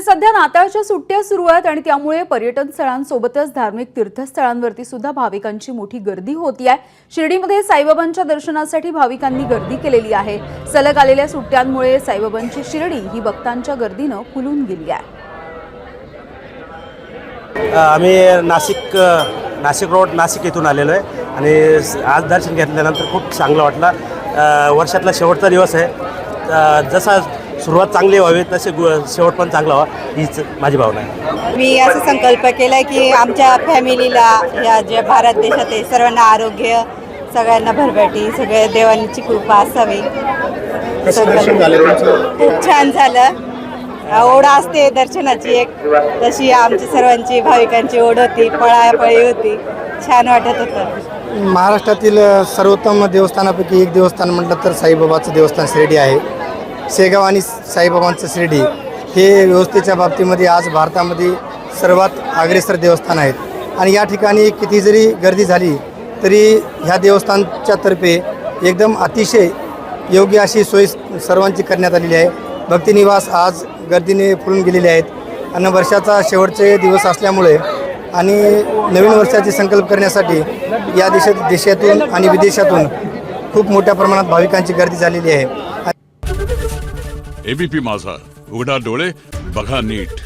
सध्या नाताळच्या सुट्ट्या सुरू आहेत आणि त्यामुळे पर्यटन स्थळांसोबतच धार्मिक तीर्थस्थळांवरती सुद्धा भाविकांची मोठी गर्दी होती आहे। शिर्डीमध्ये साईबाबांच्या दर्शनासाठी भाविकांनी गर्दी केलेली आहे। सलग आलेल्या सुट्ट्यांमुळे साईबाबांची शिर्डी ही भक्तांच्या गर्दीनं फुलून गेली आहे। आम्ही नाशिक रोड नाशिक येथून आलेलो आहे आणि आज दर्शन घेतल्यानंतर खूप चांगलं वाटलं। वर्षातला शेवटचा दिवस आहे, जसा सुरुवात चांगली व्हावी तसे शेवट पण चांगला व्हावा हीच माझी भावना आहे। मी असं संकल्प केला की आमच्या फॅमिलीला या ज्या भारत देशात आहे सर्वांना आरोग्य, सगळ्यांना भरभराटी, सगळ्या देवांची कृपा असावी। खूप छान झालं। ओढ असते दर्शनाची एक, तशी आमची सर्वांची भाविकांची ओढ होती, पळापळी होती, छान वाटत होतं। महाराष्ट्रातील सर्वोत्तम देवस्थानापैकी एक देवस्थान म्हटलं तर साईबाबाचं देवस्थान शिर्डी आहे। शेगाव आणि साईबाबांचं शिर्डी हे व्यवस्थेच्या बाबतीमध्ये आज भारतामध्ये सर्वात अग्रेसर देवस्थान आहेत आणि या ठिकाणी किती जरी गर्दी झाली तरी ह्या देवस्थानच्या तर्फे एकदम अतिशय योग्य अशी सोय सर्वांची करण्यात आलेली आहे। भक्तिनिवास आज गर्दीने फुलून गेलेले आहेत आणि वर्षाचा शेवटचे दिवस असल्यामुळे आणि नवीन वर्षाचे संकल्प करण्यासाठी या देशातून आणि विदेशातून खूप मोठ्या प्रमाणात भाविकांची गर्दी झालेली आहे। एबीपी माझा, उघडा डोळे बघा नीट।